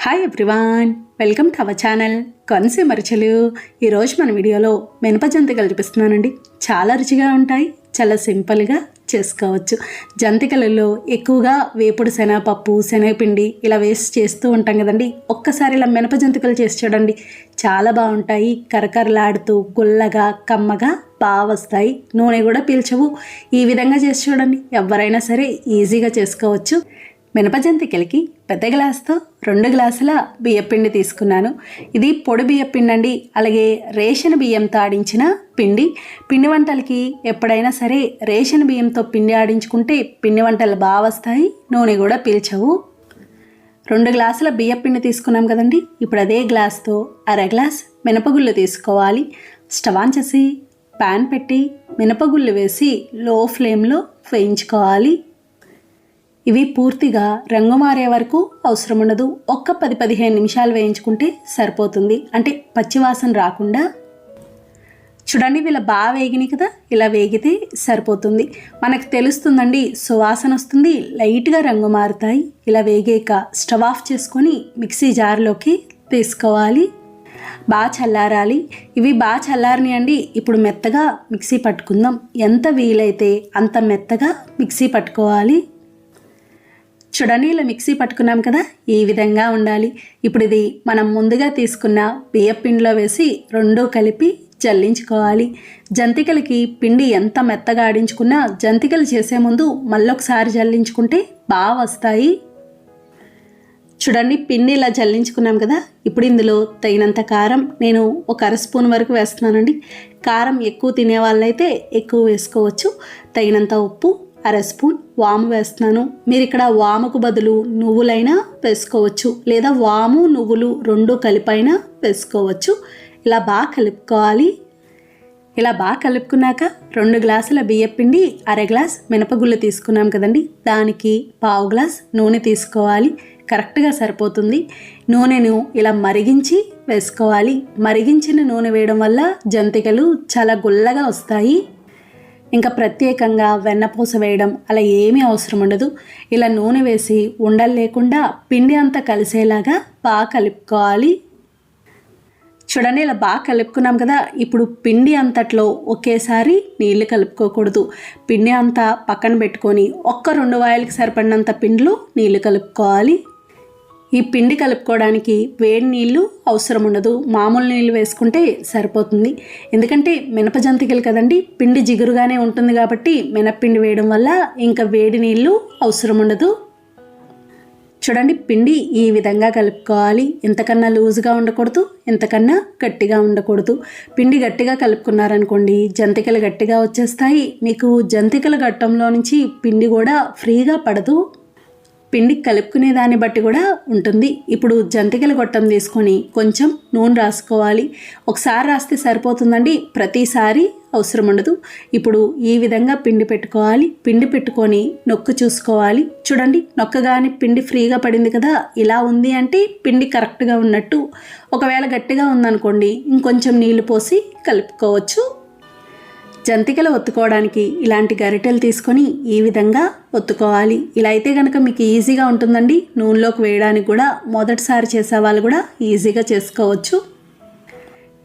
Hi everyone, welcome to our channel Konaseema Ruchulu. ఈరోజు మన వీడియోలో మినప జంతికలు చూపిస్తున్నానండి. చాలా రుచిగా ఉంటాయి, చాలా సింపుల్గా చేసుకోవచ్చు. జంతికలలో ఎక్కువగా వేపుడు శనగపప్పు, శనగపిండి ఇలా వేసి చేస్తూ ఉంటాం కదండి. ఒక్కసారి ఇలా మినప జంతికలు చేసి చూడండి, చాలా బాగుంటాయి. కరకరలాడుతూ గుల్లగా కమ్మగా బాగా వస్తాయి, నూనె కూడా పీల్చవు. ఈ విధంగా చేసి చూడండి, ఎవరైనా సరే ఈజీగా చేసుకోవచ్చు. మినప జంతికలకి పెద్ద గ్లాస్తో 2 గ్లాసుల బియ్యపిండి తీసుకున్నాను. ఇది పొడి బియ్యపిండి అండి, అలాగే రేషన్ బియ్యంతో ఆడించిన పిండి. పిండి వంటలకి ఎప్పుడైనా సరే రేషన్ బియ్యంతో పిండి ఆడించుకుంటే పిండి వంటలు బాగా వస్తాయి, నూనె కూడా పీల్చవు. 2 గ్లాసుల బియ్యపిండి తీసుకున్నాం కదండి. ఇప్పుడు అదే గ్లాస్తో 1/2 గ్లాస్ మినపగుళ్ళు తీసుకోవాలి. స్టవ్ ఆన్ చేసి ప్యాన్ పెట్టి మినపగుళ్ళు వేసి లో ఫ్లేమ్లో వేయించుకోవాలి. ఇవి పూర్తిగా రంగు మారే వరకు అవసరం ఉండదు. ఒక్క 10-15 నిమిషాలు వేయించుకుంటే సరిపోతుంది, అంటే పచ్చివాసన రాకుండా. చూడండి, ఇలా బాగా వేగినాయి కదా, ఇలా వేగితే సరిపోతుంది. మనకు తెలుస్తుందండి, సువాసన వస్తుంది, లైట్గా రంగు మారుతాయి. ఇలా వేగాక స్టవ్ ఆఫ్ చేసుకొని మిక్సీ జార్లోకి తీసుకోవాలి. బాగా చల్లారాలి. ఇవి బాగా చల్లారనియండి. ఇప్పుడు మెత్తగా మిక్సీ పట్టుకుందాం. ఎంత వీలైతే అంత మెత్తగా మిక్సీ పట్టుకోవాలి. చూడండి, ఇలా మిక్సీ పట్టుకున్నాం కదా, ఈ విధంగా ఉండాలి. ఇప్పుడు ఇది మనం ముందుగా తీసుకున్న బియ్యపిండిలో వేసి 2 కలిపి జల్లించుకోవాలి. జంతికలకి పిండి ఎంత మెత్తగా ఆడించుకున్నా జంతికలు చేసే ముందు మళ్ళొకసారి జల్లించుకుంటే బాగా వస్తాయి. చూడండి, పిండి ఇలా జల్లించుకున్నాం కదా. ఇప్పుడు ఇందులో తగినంత కారం, నేను 1 అర స్పూన్ వరకు వేస్తున్నానండి. కారం ఎక్కువ తినే వాళ్ళైతే ఎక్కువ వేసుకోవచ్చు. తగినంత ఉప్పు, 1/2 స్పూన్ వాము వేస్తున్నాను. మీరు ఇక్కడ వాముకు బదులు నువ్వులైనా వేసుకోవచ్చు, లేదా వాము నువ్వులు 2 కలిపైనా వేసుకోవచ్చు. ఇలా బాగా కలుపుకోవాలి. ఇలా బాగా కలుపుకున్నాక 2 గ్లాసుల బియ్యపిండి, 1/2 గ్లాస్ మినపగుళ్ళు తీసుకున్నాం కదండి, దానికి 1/2 గ్లాస్ నూనె తీసుకోవాలి. కరెక్ట్గా సరిపోతుంది. నూనెను ఇలా మరిగించి వేసుకోవాలి. మరిగించిన నూనె వేయడం వల్ల జంతికలు చాలా గుల్లగా వస్తాయి. ఇంకా ప్రత్యేకంగా వెన్నపూస వేయడం అలా ఏమీ అవసరం ఉండదు. ఇలా నూనె వేసి ఉండలు లేకుండా పిండి అంతా కలిసేలాగా బాగా కలుపుకోవాలి. చూడండి, ఇలా బాగా కలుపుకున్నాం కదా. ఇప్పుడు పిండి అంతట్లో ఒకేసారి నీళ్లు కలుపుకోకూడదు. పిండి అంతా పక్కన పెట్టుకొని 1-2 వాయిలకి సరిపడినంత పిండిలో నీళ్లు కలుపుకోవాలి. ఈ పిండి కలుపుకోవడానికి వేడి నీళ్ళు అవసరం ఉండదు, మామూలు నీళ్ళు వేసుకుంటే సరిపోతుంది. ఎందుకంటే మినప జంతికలు కదండి, పిండి జిగురుగానే ఉంటుంది కాబట్టి మినప్పిండి వేయడం వల్ల ఇంకా వేడి నీళ్ళు అవసరం ఉండదు. చూడండి, పిండి ఈ విధంగా కలుపుకోవాలి. ఇంతకన్నా లూజ్గా ఉండకూడదు, ఇంతకన్నా గట్టిగా ఉండకూడదు. పిండి గట్టిగా కలుపుకున్నారనుకోండి జంతికలు గట్టిగా వచ్చేస్తాయి. మీకు జంతికల గట్టంలో నుంచి పిండి కూడా ఫ్రీగా పడదు. పిండి కలుపుకునే దాన్ని బట్టి కూడా ఉంటుంది. ఇప్పుడు జంతికల గొట్టం తీసుకొని కొంచెం నూనె రాసుకోవాలి. ఒకసారి రాస్తే సరిపోతుందండి, ప్రతిసారి అవసరం ఉండదు. ఇప్పుడు ఈ విధంగా పిండి పెట్టుకోవాలి. పిండి పెట్టుకొని నొక్కు చూసుకోవాలి. చూడండి, నొక్కగానే పిండి ఫ్రీగా పడింది కదా, ఇలా ఉంది అంటే పిండి కరెక్ట్గా ఉన్నట్టు. ఒకవేళ గట్టిగా ఉందనుకోండి ఇంకొంచెం నీళ్లు పోసి కలుపుకోవచ్చు. జంతికలు ఒత్తుకోవడానికి ఇలాంటి గరిటెలు తీసుకొని ఈ విధంగా ఒత్తుకోవాలి. ఇలా అయితే కనుక మీకు ఈజీగా ఉంటుందండి. నూనెలోకి వేయడానికి కూడా మొదటిసారి చేసేవాళ్ళు కూడా ఈజీగా చేసుకోవచ్చు.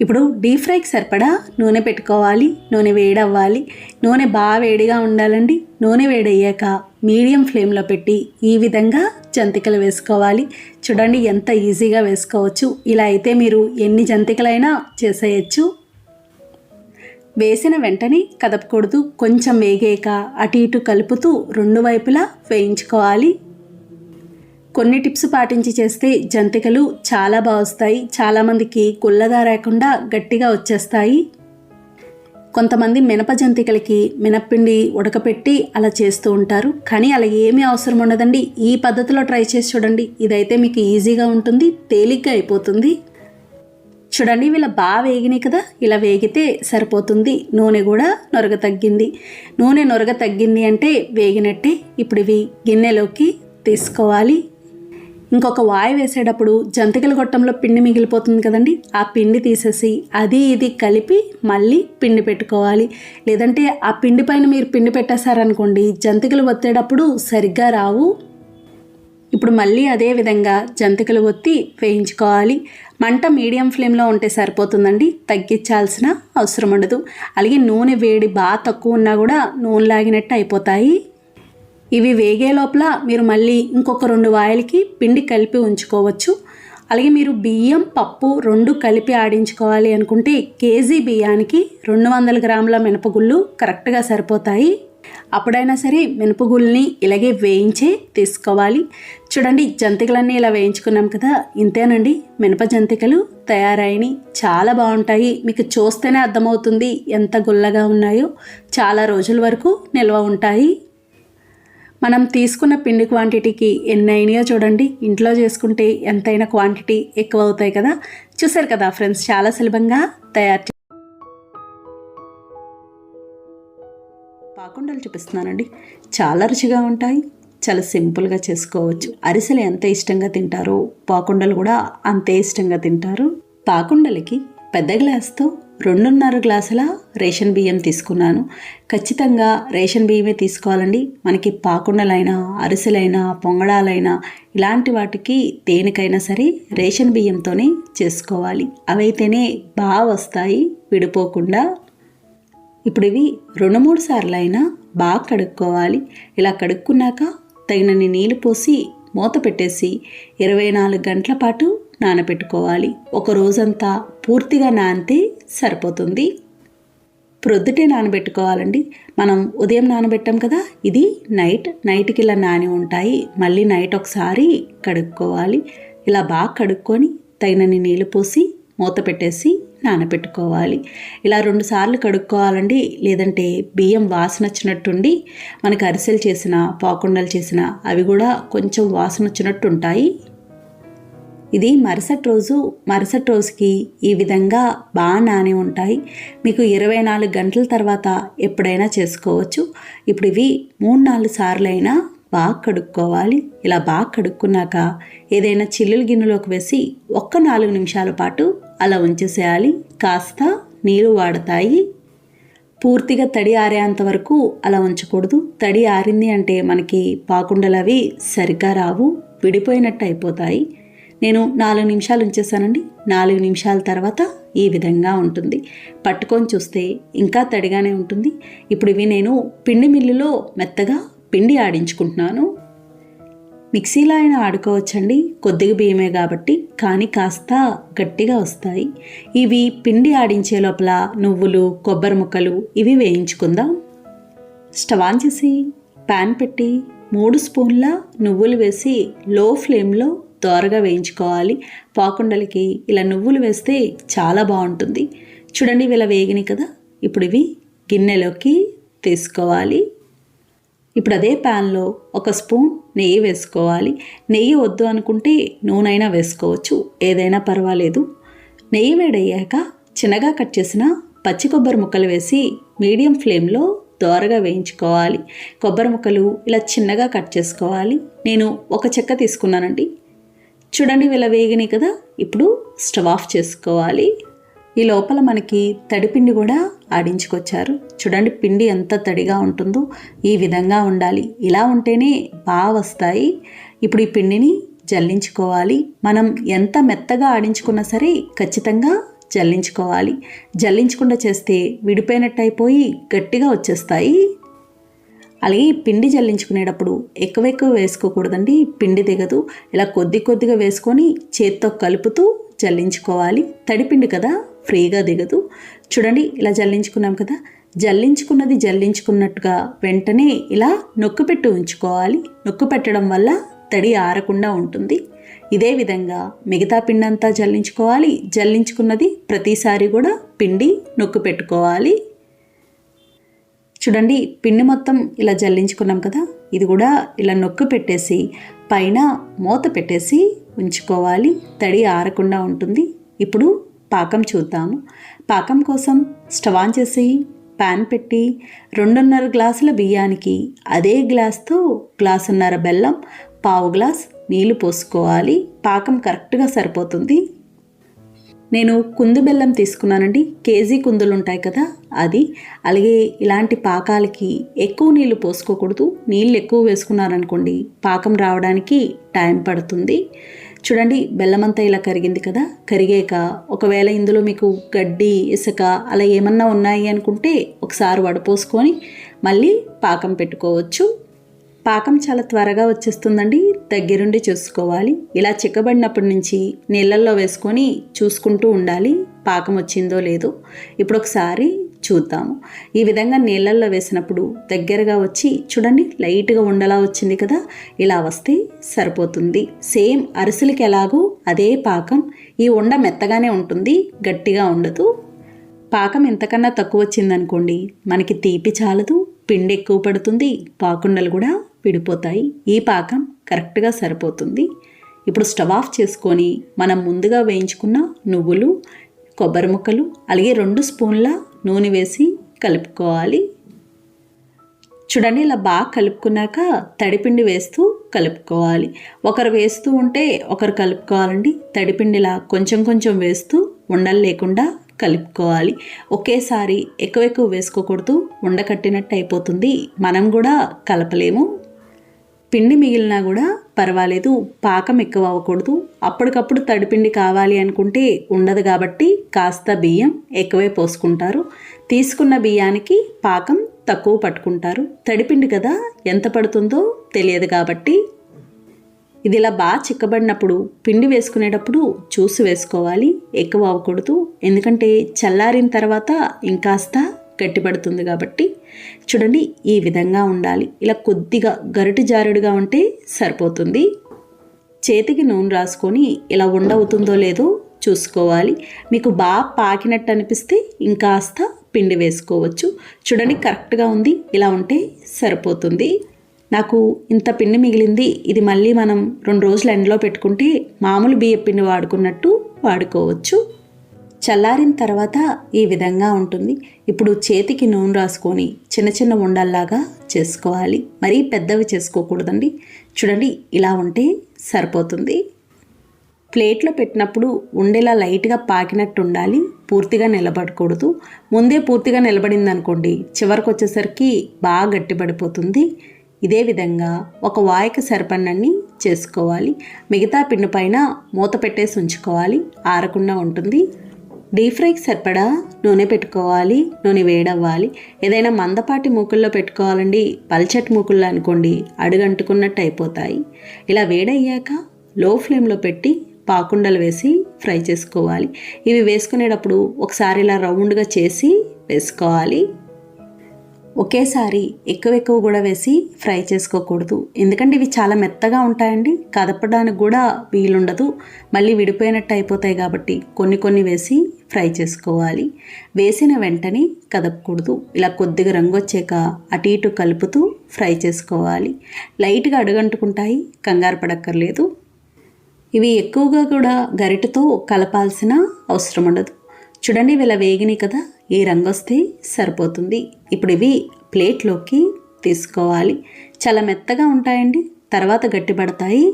ఇప్పుడు డీప్ ఫ్రైకి సరిపడా నూనె పెట్టుకోవాలి. నూనె వేడవ్వాలి. నూనె బాగా వేడిగా ఉండాలండి. నూనె వేడయ్యాక మీడియం ఫ్లేమ్లో పెట్టి ఈ విధంగా జంతికలు వేసుకోవాలి. చూడండి, ఎంత ఈజీగా వేసుకోవచ్చు. ఇలా అయితే మీరు ఎన్ని జంతికలైనా చేసేయచ్చు. వేసిన వెంటనే కదపకూడదు. కొంచెం వేగాక అటు ఇటు కలుపుతూ 2 వైపులా వేయించుకోవాలి. కొన్ని టిప్స్ పాటించి చేస్తే జంతికలు చాలా బాగా వస్తాయి. చాలామందికి గుల్లగా రాకుండా గట్టిగా వచ్చేస్తాయి. కొంతమంది మినప జంతికలకి మినప్పిండి ఉడకపెట్టి అలా చేస్తూ ఉంటారు, కానీ అలా ఏమీ అవసరం ఉండదండి. ఈ పద్ధతిలో ట్రై చేసి చూడండి, ఇదైతే మీకు ఈజీగా ఉంటుంది, తేలిగ్గా అయిపోతుంది. చూడండి, ఇలా బాగా వేగినాయి కదా, ఇలా వేగితే సరిపోతుంది. నూనె కూడా నొరగ తగ్గింది. నూనె నొరగ తగ్గింది అంటే వేగినట్టే. ఇప్పుడు ఇవి గిన్నెలోకి తీసుకోవాలి. ఇంకొక వాయి వేసేటప్పుడు జంతికల గొట్టంలో పిండి మిగిలిపోతుంది కదండి, ఆ పిండి తీసేసి అది ఇది కలిపి మళ్ళీ పిండి పెట్టుకోవాలి. లేదంటే ఆ పిండి పైన మీరు పిండి పెట్టేశారనుకోండి జంతికలు ఒత్తేటప్పుడు సరిగ్గా రావు. ఇప్పుడు మళ్ళీ అదే విధంగా జంతికలు ఒత్తి వేయించుకోవాలి. మంట మీడియం ఫ్లేమ్లో ఉంటే సరిపోతుందండి, తగ్గించాల్సిన అవసరం ఉండదు. అలాగే నూనె వేడి బాగా తక్కువ ఉన్నా కూడా నూనె లాగినట్టు అయిపోతాయి. ఇవి వేగే లోపల మీరు మళ్ళీ ఇంకొక 2 వాయిలకి పిండి కలిపి ఉంచుకోవచ్చు. అలాగే మీరు బియ్యం పప్పు 2 కలిపి ఆడించుకోవాలి అనుకుంటే కేజీ బియ్యానికి 200 గ్రాముల మినపగుళ్ళు కరెక్ట్గా సరిపోతాయి. అప్పుడైనా సరే మినపగుళ్ళని ఇలాగే వేయించే తీసుకోవాలి. చూడండి, జంతికలన్నీ ఇలా వేయించుకున్నాం కదా, ఇంతేనండి మినప జంతికలు తయారైనవి. చాలా బాగుంటాయి. మీకు చూస్తేనే అర్థమవుతుంది ఎంత గుల్లగా ఉన్నాయో. చాలా రోజుల వరకు నిల్వ ఉంటాయి. మనం తీసుకున్న పిండి క్వాంటిటీకి ఎన్ని అయినాయో చూడండి. ఇంట్లో చేసుకుంటే ఎంతైనా క్వాంటిటీ ఎక్కువ అవుతాయి కదా. చూసారు కదా ఫ్రెండ్స్, చాలా సులభంగా తయారు పాకుండలు చూపిస్తున్నానండి. చాలా రుచిగా ఉంటాయి, చాలా సింపుల్గా చేసుకోవచ్చు. అరిసెలు ఎంత ఇష్టంగా తింటారో పాకుండలు కూడా అంతే ఇష్టంగా తింటారు. పాకుండలకి పెద్ద గ్లాస్తో 2.5 గ్లాసుల రేషన్ బియ్యం తీసుకున్నాను. ఖచ్చితంగా రేషన్ బియ్యమే తీసుకోవాలండి. మనకి పాకుండలైనా అరిసెలైనా పొంగడాలైనా ఇలాంటి వాటికి దేనికైనా సరే రేషన్ బియ్యంతోనే చేసుకోవాలి. అవైతేనే బాగా వస్తాయి విడిపోకుండా. ఇప్పుడు ఇవి 2-3 సార్లు అయినా బాగా కడుక్కోవాలి. ఇలా కడుక్కున్నాక తగినన్ని నీళ్లు పోసి మూత పెట్టేసి 24 గంటల పాటు నానబెట్టుకోవాలి. ఒక రోజంతా పూర్తిగా నానితే సరిపోతుంది. ప్రొద్దుటే నానబెట్టుకోవాలండి. మనం ఉదయం నానబెట్టాం కదా, ఇది నైట్కి ఇలా నాని ఉంటాయి. మళ్ళీ నైట్ ఒకసారి కడుక్కోవాలి. ఇలా బాగా కడుక్కొని తగినన్ని నీళ్లు పోసి మూత పెట్టేసి నానబెట్టుకోవాలి. ఇలా 2 సార్లు కడుక్కోవాలండి. లేదంటే బియ్యం వాసన వచ్చినట్టుండి మనకి అరిసెలు చేసిన పాకుండలు చేసిన అవి కూడా కొంచెం వాసన వచ్చినట్టు ఉంటాయి. ఇది మరుసటి రోజుకి ఈ విధంగా బాగా నాని ఉంటాయి. మీకు 24 గంటల తర్వాత ఎప్పుడైనా చేసుకోవచ్చు. ఇప్పుడు ఇవి 3-4 సార్లు అయినా బాగా కడుక్కోవాలి. ఇలా బాగా కడుక్కున్నాక ఏదైనా చిల్లుల గిన్నెలోకి వేసి 4 నిమిషాల పాటు అలా ఉంచేసేయాలి. కాస్త నీరు వాడతాయి. పూర్తిగా తడి ఆరేంత వరకు అలా ఉంచకూడదు. తడి ఆరింది అంటే మనకి పాకుండలు అవి సరిగ్గా రావు, విడిపోయినట్టు అయిపోతాయి. నేను 4 నిమిషాలు ఉంచేసానండి. 4 నిమిషాల తర్వాత ఈ విధంగా ఉంటుంది. పట్టుకొని చూస్తే ఇంకా తడిగానే ఉంటుంది. ఇప్పుడు ఇవి నేను పిండి మిల్లులో మెత్తగా పిండి ఆడించుకుంటున్నాను. మిక్సీలో అయినా ఆడుకోవచ్చండి, కొద్దిగా బియ్యమే కాబట్టి, కానీ కాస్త గట్టిగా వస్తాయి. ఇవి పిండి ఆడించే లోపల నువ్వులు కొబ్బరి ముక్కలు ఇవి వేయించుకుందాం. స్టవ్ ఆన్ చేసి ప్యాన్ పెట్టి 3 స్పూన్ల నువ్వులు వేసి లో ఫ్లేమ్లో దోరగా వేయించుకోవాలి. పాకుండలకి ఇలా నువ్వులు వేస్తే చాలా బాగుంటుంది. చూడండి, ఇవి ఇలా వేగినాయి కదా. ఇప్పుడు ఇవి గిన్నెలోకి తీసుకోవాలి. ఇప్పుడు అదే ప్యాన్లో 1 స్పూన్ నెయ్యి వేసుకోవాలి. నెయ్యి వద్దు అనుకుంటే నూనె అయినా వేసుకోవచ్చు, ఏదైనా పర్వాలేదు. నెయ్యి వేడయ్యాక చిన్నగా కట్ చేసిన పచ్చి కొబ్బరి ముక్కలు వేసి మీడియం ఫ్లేమ్లో దోరగా వేయించుకోవాలి. కొబ్బరి ముక్కలు ఇలా చిన్నగా కట్ చేసుకోవాలి. నేను 1 చెక్క తీసుకున్నానండి. చూడండి, ఇలా వేగినాయి కదా. ఇప్పుడు స్టవ్ ఆఫ్ చేసుకోవాలి. ఈ లోపల మనకి తడిపిండి కూడా ఆడించుకొచ్చారు. చూడండి, పిండి ఎంత తడిగా ఉంటుందో. ఈ విధంగా ఉండాలి. ఇలా ఉంటేనే బాగా వస్తాయి. ఇప్పుడు ఈ పిండిని జల్లించుకోవాలి. మనం ఎంత మెత్తగా ఆడించుకున్నా సరే ఖచ్చితంగా జల్లించుకోవాలి. జల్లించకుండా చేస్తే విడిపోయినట్టు అయిపోయి గట్టిగా వచ్చేస్తాయి. అలాగే పిండి జల్లించుకునేటప్పుడు ఎక్కువ వేసుకోకూడదండి, పిండి దిగదు. ఇలా కొద్దిగా వేసుకొని చేత్తో కలుపుతూ జల్లించుకోవాలి. తడిపిండి కదా, ఫ్రీగా దిగదు. చూడండి, ఇలా జల్లించుకున్నాం కదా. జల్లించుకున్నది జల్లించుకున్నట్టుగా వెంటనే ఇలా నొక్కు పెట్టి ఉంచుకోవాలి. నొక్కు పెట్టడం వల్ల తడి ఆరకుండా ఉంటుంది. ఇదే విధంగా మిగతా పిండి అంతా జల్లించుకోవాలి. జల్లించుకున్నది ప్రతిసారి కూడా పిండి నొక్కు పెట్టుకోవాలి. చూడండి, పిండి మొత్తం ఇలా జల్లించుకున్నాం కదా. ఇది కూడా ఇలా నొక్కు పెట్టేసి పైన మూత పెట్టేసి ఉంచుకోవాలి. తడి ఆరకుండా ఉంటుంది. ఇప్పుడు పాకం చూద్దాము. పాకం కోసం స్టవ్ ఆన్ చేసి ప్యాన్ పెట్టి 2.5 గ్లాసుల బియ్యానికి అదే గ్లాస్తో 1.5 గ్లాసుల బెల్లం, 1/2 గ్లాస్ నీళ్లు పోసుకోవాలి. పాకం కరెక్ట్గా సరిపోతుంది. నేను కుందు బెల్లం తీసుకున్నానండి. కేజీ కుందులు ఉంటాయి కదా అది. అలాగే ఇలాంటి పాకాలకి ఎక్కువ నీళ్లు పోసుకోకూడదు. నీళ్ళు ఎక్కువ వేసుకున్నారనుకోండి పాకం రావడానికి టైం పడుతుంది. చూడండి బెల్లం అంతా ఇలా కరిగింది కదా. కరిగాక ఒకవేళ ఇందులో మీకు గడ్డి ఇసుక అలా ఏమన్నా ఉన్నాయి అనుకుంటే ఒకసారి వడపోసుకొని మళ్ళీ పాకం పెట్టుకోవచ్చు. పాకం చాలా త్వరగా వచ్చేస్తుందండి. దగ్గరుండి చూసుకోవాలి. ఇలా చిక్కబడినప్పటి నుంచి నీళ్ళల్లో వేసుకొని చూసుకుంటూ ఉండాలి పాకం వచ్చిందో లేదో. ఇప్పుడు ఒకసారి చూద్దాము. ఈ విధంగా నీళ్ళల్లో వేసినప్పుడు దగ్గరగా వచ్చి చూడండి లైట్గా ఉండలా వచ్చింది కదా. ఇలా వస్తే సరిపోతుంది. సేమ్ అరిసెలకి ఎలాగో అదే పాకం. ఈ ఉండ మెత్తగానే ఉంటుంది, గట్టిగా ఉండదు. పాకం ఎంతకన్నా తక్కువ వచ్చిందనుకోండి మనకి తీపి చాలదు, పిండి ఎక్కువ పడుతుంది, పాకుండలు కూడా విడిపోతాయి. ఈ పాకం కరెక్ట్గా సరిపోతుంది. ఇప్పుడు స్టవ్ ఆఫ్ చేసుకొని మనం ముందుగా వేయించుకున్న నువ్వులు, కొబ్బరి ముక్కలు అలాగే 2 స్పూన్ల నూనె వేసి కలుపుకోవాలి. చూడండి ఇలా బాగా కలుపుకున్నాక తడిపిండి వేస్తూ కలుపుకోవాలి. ఒకరు వేస్తూ ఉంటే ఒకరు కలుపుకోవాలండి. తడిపిండిలా కొంచెం కొంచెం వేస్తూ ఉండలు లేకుండా కలుపుకోవాలి. ఒకేసారి ఎక్కువ వేసుకోకూడదు, ఉండకట్టినట్టు అయిపోతుంది. మనం కూడా కలపలేము. పిండి మిగిలినా కూడా పర్వాలేదు, పాకం ఎక్కువ అవ్వకూడదు. అప్పటికప్పుడు తడిపిండి కావాలి అనుకుంటే ఉండదు కాబట్టి కాస్త బియ్యం ఎక్కువే పోసుకుంటారు. తీసుకున్న బియ్యానికి పాకం తక్కువ పట్టుకుంటారు. తడిపిండి కదా ఎంత పడుతుందో తెలియదు కాబట్టి ఇది ఇలా బాగా చిక్కబడినప్పుడు పిండి వేసుకునేటప్పుడు చూసి వేసుకోవాలి. ఎక్కువ అవ్వకూడదు, ఎందుకంటే చల్లారిన తర్వాత ఇంకాస్త గట్టిపడుతుంది కాబట్టి. చూడండి ఈ విధంగా ఉండాలి. ఇలా కొద్దిగా గరిటె జారుడుగా ఉంటే సరిపోతుంది. చేతికి నూనె రాసుకొని ఇలా ఉండవుతుందో లేదో చూసుకోవాలి. మీకు బాగా పాకినట్టు అనిపిస్తే ఇంకాస్త పిండి వేసుకోవచ్చు. చూడండి కరెక్ట్గా ఉంది. ఇలా ఉంటే సరిపోతుంది. నాకు ఇంత పిండి మిగిలింది. ఇది మళ్ళీ మనం 2 రోజులు ఎండలో పెట్టుకుంటే మామూలు బియ్య పిండి వాడుకున్నట్టు వాడుకోవచ్చు. చల్లారిన తర్వాత ఈ విధంగా ఉంటుంది. ఇప్పుడు చేతికి నూనె రాసుకొని చిన్న చిన్న ఉండల్లాగా చేసుకోవాలి. మరీ పెద్దవి చేసుకోకూడదండి. చూడండి ఇలా ఉంటే సరిపోతుంది. ప్లేట్లో పెట్టినప్పుడు ఉండేలా లైట్గా పాకినట్టు ఉండాలి, పూర్తిగా నిలబడకూడదు. ముందే పూర్తిగా నిలబడింది అనుకోండి చివరికి వచ్చేసరికి బాగా గట్టిపడిపోతుంది. ఇదే విధంగా ఒక వాయికి సరిపడినన్ని చేసుకోవాలి. మిగతా పిండి పైన మూత పెట్టేసి ఉంచుకోవాలి, ఆరకుండా ఉంటుంది. డీప్ ఫ్రైకి సరిపడా నూనె పెట్టుకోవాలి. నూనె వేడవ్వాలి. ఏదైనా మందపాటి మూకుల్లో పెట్టుకోవాలండి. పల్చటి మూకుల్లో అనుకోండి అడుగంటుకున్నట్టు అయిపోతాయి. ఇలా వేడయ్యాక లో ఫ్లేమ్లో పెట్టి పాకుండలు వేసి ఫ్రై చేసుకోవాలి. ఇవి వేసుకునేటప్పుడు ఒకసారి ఇలా రౌండ్గా చేసి వేసుకోవాలి. ఒకేసారి ఎక్కువ కూడా వేసి ఫ్రై చేసుకోకూడదు, ఎందుకంటే ఇవి చాలా మెత్తగా ఉంటాయండి. కదపడానికి కూడా వీలుండదు, మళ్ళీ విడిపోయినట్టు అయిపోతాయి కాబట్టి కొన్ని వేసి ఫ్రై చేసుకోవాలి. వేసిన వెంటనే కదపకూడదు. ఇలా కొద్దిగా రంగు వచ్చాక అటు ఇటు కలుపుతూ ఫ్రై చేసుకోవాలి. లైట్గా అడుగంటుకుంటాయి, కంగారు పడక్కర్లేదు. ఇవి ఎక్కువగా కూడా గరిటెతో కలపాల్సిన అవసరం ఉండదు. చూడండి ఇలా వేగినాయి కదా, ఈ రంగు వస్తే సరిపోతుంది. ఇప్పుడు ఇవి ప్లేట్లోకి తీసుకోవాలి. చాలా మెత్తగా ఉంటాయండి, తర్వాత గట్టిపడతాయి.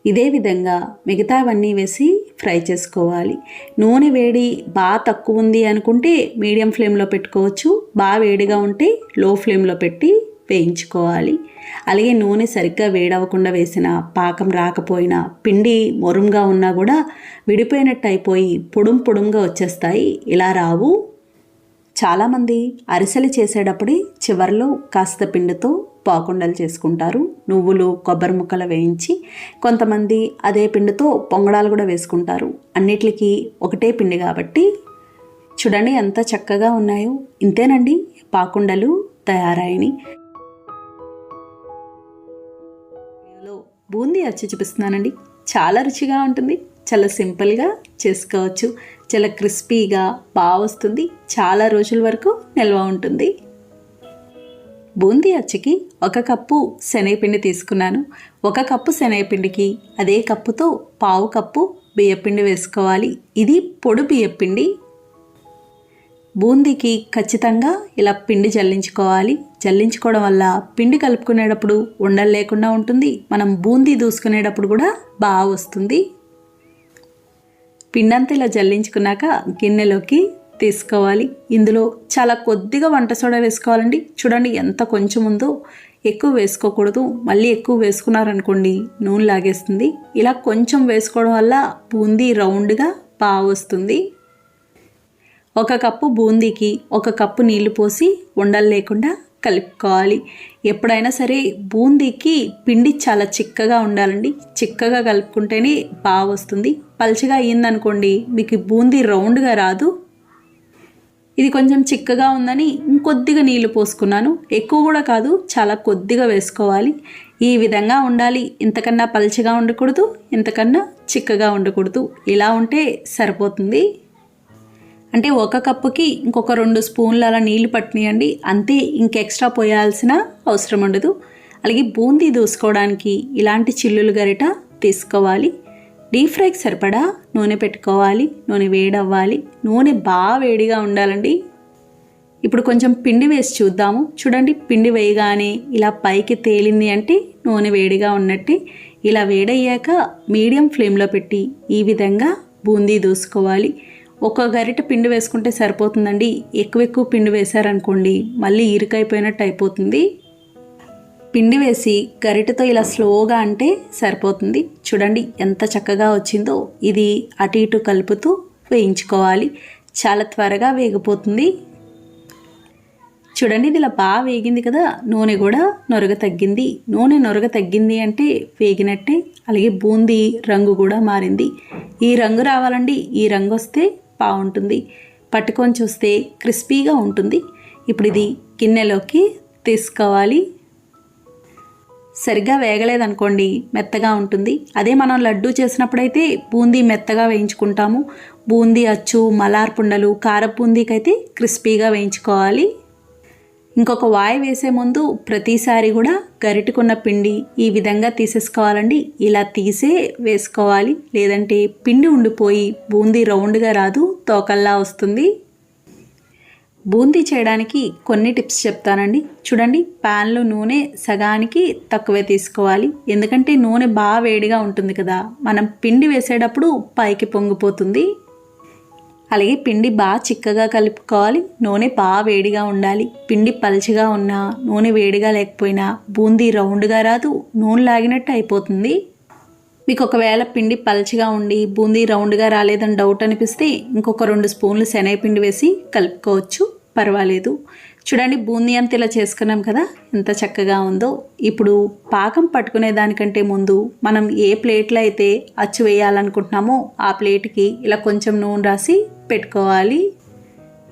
ఇదే విధంగా మిగతావన్నీ వేసి ఫ్రై చేసుకోవాలి. నూనె వేడి బాగా తక్కువ ఉంది అనుకుంటే మీడియం ఫ్లేమ్లో పెట్టుకోవచ్చు. బాగా వేడిగా ఉంటే లో ఫ్లేమ్లో పెట్టి వేయించుకోవాలి. అలాగే నూనె సరిగ్గా వేడవకుండా వేసిన పాకం రాకపోయినా పిండి మొరుంగా ఉన్నా కూడా విడిపోయినట్టు అయిపోయి పొడుంగా వచ్చేస్తాయి. ఇలా రావు. చాలామంది అరిసెలు చేసేటప్పుడే చివరిలో కాస్త పిండితో పాకుండలు చేసుకుంటారు. నువ్వులు కొబ్బరి ముక్కలు వేయించి కొంతమంది అదే పిండితో పొంగడాలు కూడా వేసుకుంటారు. అన్నిటికీ ఒకటే పిండి కాబట్టి. చూడండి ఎంత చక్కగా ఉన్నాయో. ఇంతేనండి, పాకుండలు తయారైనవి. బూందీ అచ్చు చూపిస్తున్నానండి. చాలా రుచిగా ఉంటుంది, చాలా సింపుల్గా చేసుకోవచ్చు. చాలా క్రిస్పీగా బాగా వస్తుంది, చాలా రోజుల వరకు నిల్వ ఉంటుంది. బూందీ అచ్చుకి 1 కప్పు శనగపిండి తీసుకున్నాను. 1 కప్పు శనగపిండికి అదే కప్పుతో 1/2 కప్పు బియ్యపిండి వేసుకోవాలి. ఇది పొడి బియ్యపిండి. బూందీకి ఖచ్చితంగా ఇలా పిండి జల్లించుకోవాలి. జల్లించుకోవడం వల్ల పిండి కలుపుకునేటప్పుడు ఉండలు లేకుండా ఉంటుంది. మనం బూందీ దూసుకునేటప్పుడు కూడా బాగా వస్తుంది. పిండంతా ఇలా జల్లించుకున్నాక గిన్నెలోకి తీసుకోవాలి. ఇందులో చాలా కొద్దిగా వంట సోడా వేసుకోవాలండి. చూడండి ఎంత కొంచెం ఉందో, ఎక్కువ వేసుకోకూడదు. మళ్ళీ ఎక్కువ వేసుకున్నారనుకోండి నూనె లాగేస్తుంది. ఇలా కొంచెం వేసుకోవడం వల్ల బూందీ రౌండ్గా బాగా వస్తుంది. 1 కప్పు బూందీకి 1 కప్పు నీళ్లు పోసి ఉండలు లేకుండా కలుపుకోవాలి. ఎప్పుడైనా సరే బూందీకి పిండి చాలా చిక్కగా ఉండాలండి. చిక్కగా కలుపుకుంటేనే బాగా వస్తుంది. పల్చగా అయ్యిందనుకోండి మీకు బూందీ రౌండ్గా రాదు. ఇది కొంచెం చిక్కగా ఉందని ఇంకొద్దిగా నీళ్లు పోసుకున్నాను. ఎక్కువ కూడా కాదు, చాలా కొద్దిగా వేసుకోవాలి. ఈ విధంగా ఉండాలి. ఇంతకన్నా పల్చగా ఉండకూడదు, ఇంతకన్నా చిక్కగా ఉండకూడదు. ఇలా ఉంటే సరిపోతుంది. అంటే 1 కప్పుకి ఇంకొక 2 స్పూన్లు అలా నీళ్లు పట్టినాయండి, అంతే. ఇంక ఎక్స్ట్రా పోయాల్సిన అవసరం ఉండదు. అలాగే బూందీ దూసుకోవడానికి ఇలాంటి చిల్లులు గరిట తీసుకోవాలి. డీప్ ఫ్రైకి సరిపడా నూనె పెట్టుకోవాలి. నూనె వేడవ్వాలి. నూనె బాగా వేడిగా ఉండాలండి. ఇప్పుడు కొంచెం పిండి వేసి చూద్దాము. చూడండి, పిండి వేయగానే ఇలా పైకి తేలింది అంటే నూనె వేడిగా ఉన్నట్టే. ఇలా వేడయ్యాక మీడియం ఫ్లేమ్లో పెట్టి ఈ విధంగా బూందీ దూసుకోవాలి. 1 గరిటె పిండి వేసుకుంటే సరిపోతుందండి. ఎక్కువ పిండి వేశారనుకోండి మళ్ళీ ఇరుకైపోయినట్టు అయిపోతుంది. పిండి వేసి గరిటెతో ఇలా స్లోగా అంటే సరిపోతుంది. చూడండి ఎంత చక్కగా వచ్చిందో. ఇది అటు ఇటు కలుపుతూ వేయించుకోవాలి. చాలా త్వరగా వేగిపోతుంది. చూడండి, ఇది ఇలా బాగా వేగింది కదా. నూనె కూడా నొరగ తగ్గింది. నూనె నొరగ తగ్గింది అంటే వేగినట్టే. అలాగే బూందీ రంగు కూడా మారింది. ఈ రంగు రావాలండి. ఈ రంగు వస్తే బాగుంటుంది. పట్టుకొని చూస్తే క్రిస్పీగా ఉంటుంది. ఇప్పుడు ఇది గిన్నెలోకి తీసుకోవాలి. సరిగ్గా వేగలేదనుకోండి మెత్తగా ఉంటుంది. అదే మనం లడ్డూ చేసినప్పుడైతే బూందీ మెత్తగా వేయించుకుంటాము. బూందీ అచ్చు, మలార్ పుండలు, కారపు బూందీకైతే క్రిస్పీగా వేయించుకోవాలి. ఇంకొక వాయి వేసే ముందు ప్రతిసారి కూడా గరిటెకున్న పిండి ఈ విధంగా తీసేసుకోవాలండి. ఇలా తీసే వేసుకోవాలి. లేదంటే పిండి ఉండిపోయి బూందీ రౌండ్గా రాదు, తోకల్లా వస్తుంది. బూందీ చేయడానికి కొన్ని టిప్స్ చెప్తానండి. చూడండి, ప్యాన్లో నూనె సగానికి తక్కువే తీసుకోవాలి. ఎందుకంటే నూనె బాగా వేడిగా ఉంటుంది కదా, మనం పిండి వేసేటప్పుడు పైకి పొంగిపోతుంది. అలాగే పిండి బాగా చిక్కగా కలుపుకోవాలి. నూనె బాగా వేడిగా ఉండాలి. పిండి పల్చగా ఉన్నా, నూనె వేడిగా లేకపోయినా బూందీ రౌండ్గా రాదు, నూనె లాగినట్టు అయిపోతుంది. మీకు ఒకవేళ పిండి పల్చగా ఉండి బూందీ రౌండ్గా రాలేదని డౌట్ అనిపిస్తే ఇంకొక 2 స్పూన్లు శనగపిండి వేసి కలుపుకోవచ్చు, పర్వాలేదు. చూడండి, బూందీ అంతా ఇలా చేసుకున్నాం కదా, ఎంత చక్కగా ఉందో. ఇప్పుడు పాకం పట్టుకునే దానికంటే ముందు మనం ఏ ప్లేట్లో అయితే అచ్చు వేయాలనుకుంటున్నామో ఆ ప్లేట్కి ఇలా కొంచెం నూనె రాసి పెట్టుకోవాలి.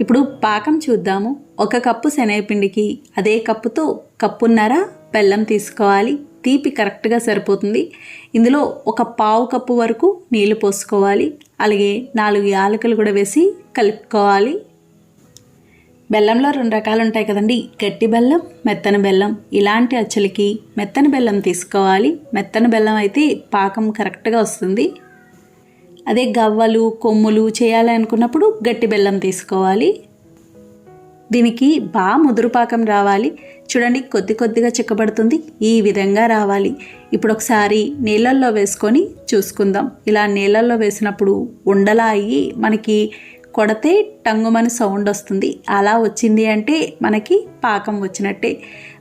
ఇప్పుడు పాకం చూద్దాము. 1 కప్పు శనగపిండికి అదే కప్పుతో 1.5 కప్పు బెల్లం తీసుకోవాలి. తీపి కరెక్ట్గా సరిపోతుంది. ఇందులో 1/4 కప్పు వరకు నీళ్లు పోసుకోవాలి. అలాగే 4 యాలకులు కూడా వేసి కలుపుకోవాలి. బెల్లంలో 2 రకాలు ఉంటాయి కదండి, గట్టి బెల్లం, మెత్తని బెల్లం. ఇలాంటి అచ్చులకి మెత్తని బెల్లం తీసుకోవాలి. మెత్తని బెల్లం అయితే పాకం కరెక్ట్గా వస్తుంది. అదే గవ్వలు, కొమ్ములు చేయాలనుకున్నప్పుడు గట్టి బెల్లం తీసుకోవాలి. దీనికి బాగా ముదురు పాకం రావాలి. చూడండి, కొద్దిగా చిక్కబడుతుంది. ఈ విధంగా రావాలి. ఇప్పుడు ఒకసారి నీళ్ళల్లో వేసుకొని చూసుకుందాం. ఇలా నీళ్ళల్లో వేసినప్పుడు ఉండలా అయ్యి మనకి కొడితే టంగుమని సౌండ్ వస్తుంది. అలా వచ్చింది అంటే మనకి పాకం వచ్చినట్టే.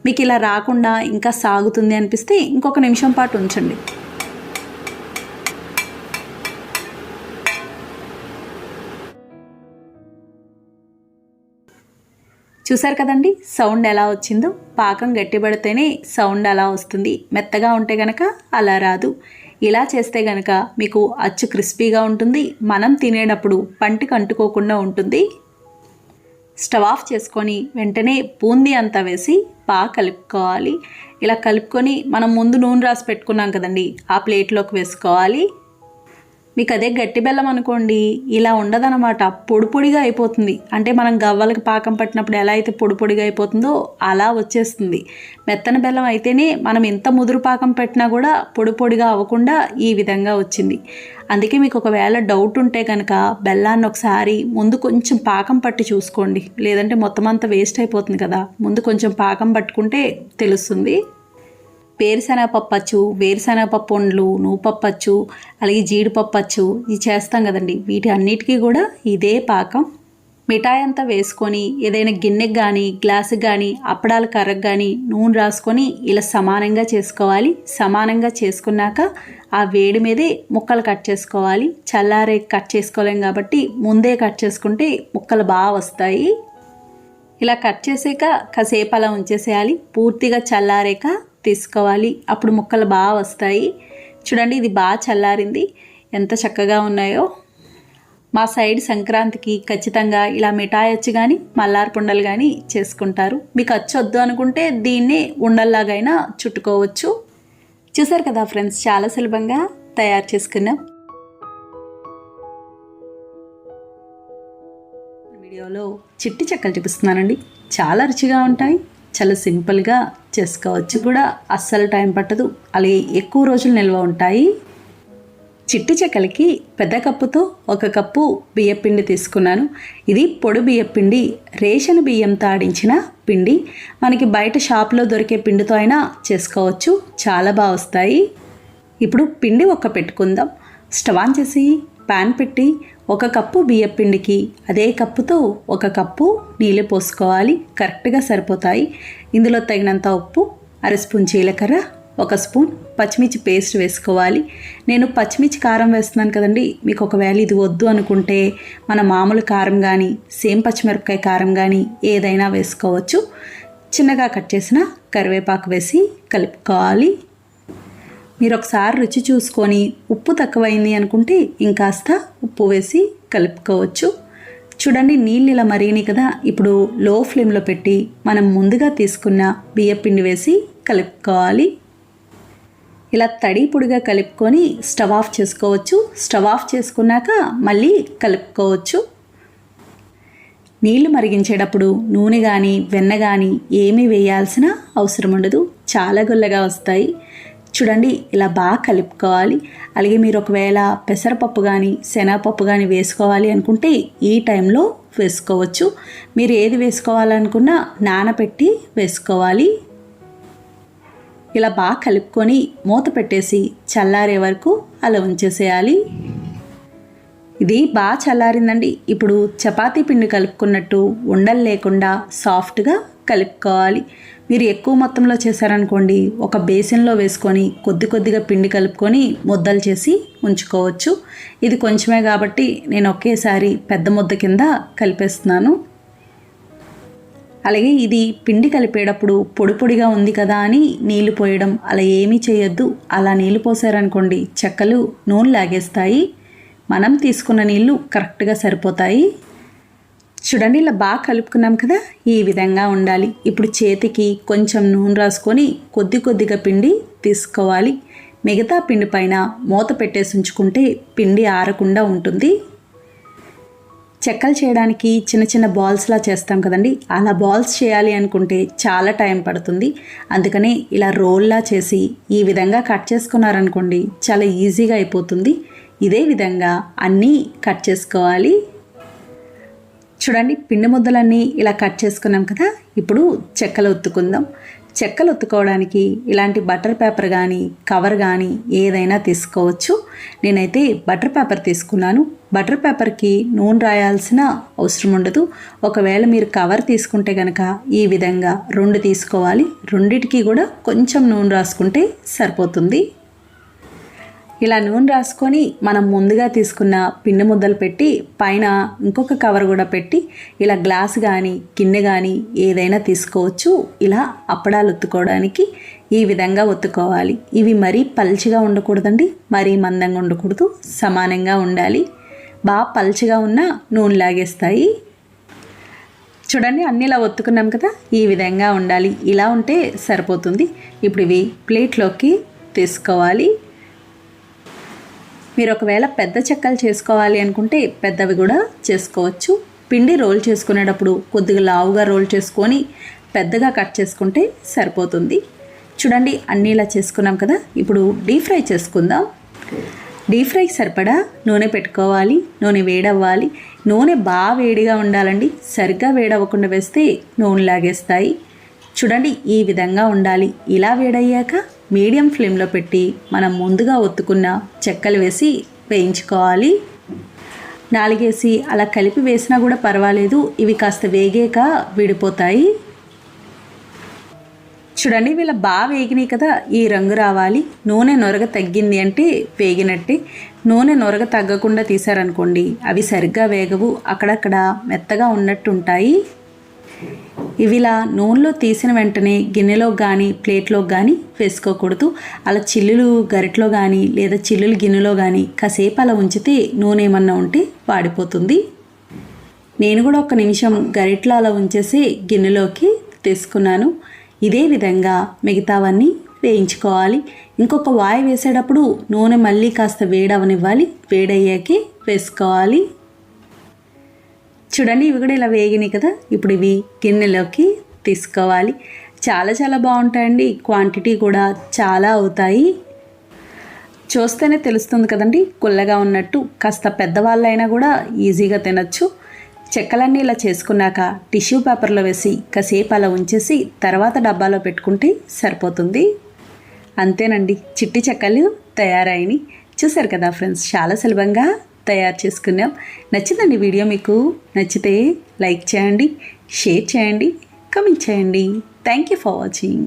మీకు ఇలా రాకుండా ఇంకా సాగుతుంది అనిపిస్తే ఇంకొక నిమిషం పాటు ఉంచండి. చూసారు కదండి సౌండ్ ఎలా వచ్చిందో. పాకం గట్టిపడితేనే సౌండ్ అలా వస్తుంది. మెత్తగా ఉంటే గనక అలా రాదు. ఇలా చేస్తే గనక మీకు అచ్చు క్రిస్పీగా ఉంటుంది. మనం తినేటప్పుడు పంటికి అంటుకోకుండా ఉంటుంది. స్టవ్ ఆఫ్ చేసుకొని వెంటనే బూందీ అంతా వేసి బాగా కలుపుకోవాలి. ఇలా కలుపుకొని మనం ముందు నూనె రాసి పెట్టుకున్నాం కదండి, ఆ ప్లేట్లోకి వేసుకోవాలి. మీకు అదే గట్టి బెల్లం అనుకోండి ఇలా ఉండదన్నమాట, పొడి పొడిగా అయిపోతుంది. అంటే మనం గవ్వలకి పాకం పట్టినప్పుడు ఎలా అయితే పొడి పొడిగా అయిపోతుందో అలా వచ్చేస్తుంది. మెత్తన బెల్లం అయితేనే మనం ఎంత ముదురు పాకం పెట్టినా కూడా పొడి పొడిగా అవ్వకుండా ఈ విధంగా వచ్చింది. అందుకే మీకు ఒకవేళ డౌట్ ఉంటే కనుక బెల్లాన్ని ఒకసారి ముందు కొంచెం పాకం పట్టి చూసుకోండి. లేదంటే మొత్తం అంతా వేస్ట్ అయిపోతుంది కదా. ముందు కొంచెం పాకం పట్టుకుంటే తెలుస్తుంది. వేరుశనగపప్పు అచ్చు, వేరుశనగపప్పు వండ్లు, నువ్వుపప్పు అచ్చు, అలాగే జీడిపప్పు అచ్చు ఇది చేస్తాం కదండి. వీటి అన్నిటికీ కూడా ఇదే పాకం. మిఠాయి అంతా వేసుకొని ఏదైనా గిన్నెకి కానీ గ్లాసుకి కానీ అప్పడాల కర్రకు కానీ నూనె రాసుకొని ఇలా సమానంగా చేసుకోవాలి. సమానంగా చేసుకున్నాక ఆ వేడి మీదే ముక్కలు కట్ చేసుకోవాలి. చల్లారే కట్ చేసుకోలేం కాబట్టి ముందే కట్ చేసుకుంటే ముక్కలు బాగా వస్తాయి. ఇలా కట్ చేసాక కాసేపు అలా ఉంచేసేయాలి. పూర్తిగా చల్లారాక తీసుకోవాలి. అప్పుడు ముక్కలు బాగా వస్తాయి. చూడండి ఇది బాగా చల్లారింది, ఎంత చక్కగా ఉన్నాయో. మా సైడ్ సంక్రాంతికి ఖచ్చితంగా ఇలా మిఠాయి అచ్చు కానీ మల్లార్ పుండలు కానీ చేసుకుంటారు. మీకు అచ్చు వద్దు అనుకుంటే దీన్నే ఉండల్లాగైనా చుట్టుకోవచ్చు. చూసారు కదా ఫ్రెండ్స్, చాలా సులభంగా తయారు చేసుకున్నాం. వీడియోలో చిట్టి చెక్కలు చూపిస్తున్నానండి. చాలా రుచిగా ఉంటాయి, చాలా సింపుల్గా చేసుకోవచ్చు కూడా, అస్సలు టైం పట్టదు, అలాగే ఎక్కువ రోజులు నిల్వ ఉంటాయి. చిట్టి చెక్కలకి పెద్ద కప్పుతో 1 కప్పు బియ్యపిండి తీసుకున్నాను. ఇది పొడి బియ్యపిండి, రేషన్ బియ్యంతో ఆడించిన పిండి. మనకి బయట షాప్లో దొరికే పిండితో అయినా చేసుకోవచ్చు, చాలా బాగా వస్తాయి. ఇప్పుడు పిండి పెట్టుకుందాం. స్టవ్ ఆన్ చేసి ప్యాన్ పెట్టి 1 కప్పు బియ్యపిండికి అదే కప్పుతో 1 కప్పు నీళ్ళు పోసుకోవాలి. కరెక్ట్గా సరిపోతాయి. ఇందులో తగినంత ఉప్పు, 1/2 స్పూన్ జీలకర్ర, 1 స్పూన్ పచ్చిమిర్చి పేస్ట్ వేసుకోవాలి. నేను పచ్చిమిర్చి కారం వేస్తున్నాను కదండి. మీకు ఒకవేళ ఇది వద్దు అనుకుంటే మన మామూలు కారం కానీ సేమ్ పచ్చిమిరపకాయ కారం కానీ ఏదైనా వేసుకోవచ్చు. చిన్నగా కట్ చేసిన కరివేపాకు వేసి కలుపుకోవాలి. మీరు ఒకసారి రుచి చూసుకొని ఉప్పు తక్కువైంది అనుకుంటే ఇంకాస్త ఉప్పు వేసి కలుపుకోవచ్చు. చూడండి నీళ్ళు ఇలా మరిగినాయి కదా. ఇప్పుడు లో ఫ్లేమ్లో పెట్టి మనం ముందుగా తీసుకున్న బియ్యపిండి వేసి కలుపుకోవాలి. ఇలా తడి పొడిగా కలుపుకొని స్టవ్ ఆఫ్ చేసుకోవచ్చు. స్టవ్ ఆఫ్ చేసుకున్నాక మళ్ళీ కలుపుకోవచ్చు. నీళ్లు మరిగించేటప్పుడు నూనె కానీ వెన్న కానీ ఏమీ వేయాల్సిన అవసరం ఉండదు, చాలా గుల్లగా వస్తాయి. చూడండి ఇలా బాగా కలుపుకోవాలి. అలాగే మీరు ఒకవేళ పెసరపప్పు కానీ శనగపప్పు కానీ వేసుకోవాలి అనుకుంటే ఈ టైంలో వేసుకోవచ్చు. మీరు ఏది వేసుకోవాలనుకున్నా నానబెట్టి వేసుకోవాలి. ఇలా బాగా కలుపుకొని మూత పెట్టేసి చల్లారే వరకు అలా ఉంచేసేయాలి. ఇది బాగా చల్లారిందండి. ఇప్పుడు చపాతీ పిండి కలుపుకున్నట్టు ఉండలు లేకుండా సాఫ్ట్గా కలుపుకోవాలి. మీరు ఎక్కువ మొత్తంలో చేశారనుకోండి ఒక బేసిన్లో వేసుకొని కొద్ది కొద్దిగా పిండి కలుపుకొని ముద్దలు చేసి ఉంచుకోవచ్చు. ఇది కొంచెమే కాబట్టి నేను ఒకేసారి పెద్ద ముద్ద కింద కలిపేస్తున్నాను. అలాగే ఇది పిండి కలిపేటప్పుడు పొడి పొడిగా ఉంది కదా అని నీళ్లు పోయడం అలా ఏమీ చేయొద్దు. అలా నీళ్లు పోసారనుకోండి చెక్కలు నూనె లాగేస్తాయి. మనం తీసుకున్న నీళ్లు కరెక్ట్గా సరిపోతాయి. చూడండి ఇలా బాగా కలుపుకున్నాం కదా, ఈ విధంగా ఉండాలి. ఇప్పుడు చేతికి కొంచెం నూనె రాసుకొని కొద్ది కొద్దిగా పిండి తీసుకోవాలి. మిగతా పిండి పైన మూత పెట్టేసి ఉంచుకుంటే పిండి ఆరకుండా ఉంటుంది. చెక్కలు చేయడానికి చిన్న చిన్న బాల్స్లా చేస్తాం కదండి, అలా బాల్స్ చేయాలి అనుకుంటే చాలా టైం పడుతుంది. అందుకనే ఇలా రోల్లా చేసి ఈ విధంగా కట్ చేసుకున్నారనుకోండి చాలా ఈజీగా అయిపోతుంది. ఇదే విధంగా అన్నీ కట్ చేసుకోవాలి. చూడండి పిండి ముద్దలన్నీ ఇలా కట్ చేసుకున్నాం కదా. ఇప్పుడు చెక్కలు ఒత్తుకుందాం. చెక్కలు ఒత్తుకోవడానికి ఇలాంటి బటర్ పేపర్ కానీ కవర్ కానీ ఏదైనా తీసుకోవచ్చు. నేనైతే బటర్ పేపర్ తీసుకున్నాను. బటర్ పేపర్కి నూనె రాయాల్సిన అవసరం ఉండదు. ఒకవేళ మీరు కవర్ తీసుకుంటే కనుక ఈ విధంగా 2 తీసుకోవాలి. రెండిటికి కూడా కొంచెం నూనె రాసుకుంటే సరిపోతుంది. ఇలా నూనె రాసుకొని మనం ముందుగా తీసుకున్న పిండి ముద్దలు పెట్టి పైన ఇంకొక కవర్ కూడా పెట్టి ఇలా గ్లాస్ కానీ గిన్నె కానీ ఏదైనా తీసుకోవచ్చు. ఇలా అప్పడాలు ఒత్తుకోవడానికి ఈ విధంగా ఒత్తుకోవాలి. ఇవి మరీ పల్చగా ఉండకూడదండి, మరీ మందంగా ఉండకూడదు, సమానంగా ఉండాలి. బాగా పల్చగా ఉన్న నూనె లాగేస్తాయి. చూడండి అన్నీ ఇలా ఒత్తుకున్నాం కదా, ఈ విధంగా ఉండాలి. ఇలా ఉంటే సరిపోతుంది. ఇప్పుడు ఇవి ప్లేట్లోకి తీసుకోవాలి. మీరు ఒకవేళ పెద్ద చెక్కలు చేసుకోవాలి అనుకుంటే పెద్దవి కూడా చేసుకోవచ్చు. పిండి రోల్ చేసుకునేటప్పుడు కొద్దిగా లావుగా రోల్ చేసుకొని పెద్దగా కట్ చేసుకుంటే సరిపోతుంది. చూడండి అన్నీ ఇలా చేసుకున్నాం కదా. ఇప్పుడు డీప్ ఫ్రై చేసుకుందాం. డీప్ ఫ్రైకి సరిపడా నూనె పెట్టుకోవాలి. నూనె వేడవ్వాలి. నూనె బాగా వేడిగా ఉండాలండి. సరిగ్గా వేడవ్వకుండా వేస్తే నూనె లాగేస్తాయి. చూడండి ఈ విధంగా ఉండాలి. ఇలా వేడయ్యాక మీడియం ఫ్లేమ్లో పెట్టి మనం ముందుగా ఒత్తుకున్న చెక్కలు వేసి వేయించుకోవాలి. 4 వేసి అలా కలిపి వేసినా కూడా పర్వాలేదు, ఇవి కాస్త వేగాక విడిపోతాయి. చూడండి వీళ్ళ బాగా వేగినాయి కదా, ఈ రంగు రావాలి. నూనె నొరగ తగ్గింది అంటే వేగినట్టే. నూనె నొరగ తగ్గకుండా తీసారనుకోండి అవి సరిగ్గా వేగవు, అక్కడక్కడ మెత్తగా ఉన్నట్టు ఉంటాయి. ఇవిలా నూనెలో తీసిన వెంటనే గిన్నెలో కానీ ప్లేట్లో కానీ వేసుకోకూడదు. అలా చిల్లులు గరిటలో కానీ లేదా చిల్లులు గిన్నెలో కానీ కాసేపు అలా ఉంచితే నూనె ఏమన్నా ఉంటే వాడిపోతుంది. నేను కూడా 1 నిమిషం గరిటలో అలా ఉంచేసి గిన్నెలోకి తీసుకున్నాను. ఇదే విధంగా మిగతావన్నీ వేయించుకోవాలి. ఇంకొక వాయి వేసేటప్పుడు నూనె మళ్ళీ కాస్త వేడవనివ్వాలి, వేడయ్యాకే వేసుకోవాలి. చూడండి ఇవి కూడా ఇలా వేగినాయి కదా, ఇప్పుడు ఇవి గిన్నెలోకి తీసుకోవాలి. చాలా బాగుంటాయండి, క్వాంటిటీ కూడా చాలా అవుతాయి. చూస్తేనే తెలుస్తుంది కదండి కుల్లగా ఉన్నట్టు. కాస్త పెద్దవాళ్ళైనా కూడా ఈజీగా తినచ్చు. చెక్కలన్నీ ఇలా చేసుకున్నాక టిష్యూ పేపర్లో వేసి కాసేపు అలా ఉంచేసి తర్వాత డబ్బాలో పెట్టుకుంటే సరిపోతుంది. అంతేనండి, చిట్టి చెక్కలు తయారైనవి. చూసారు కదా ఫ్రెండ్స్, చాలా సులభంగా తయారు చేసుకున్నాం. నచ్చిందండి వీడియో? మీకు నచ్చితే లైక్ చేయండి, షేర్ చేయండి, కామెంట్ చేయండి. Thank you for watching.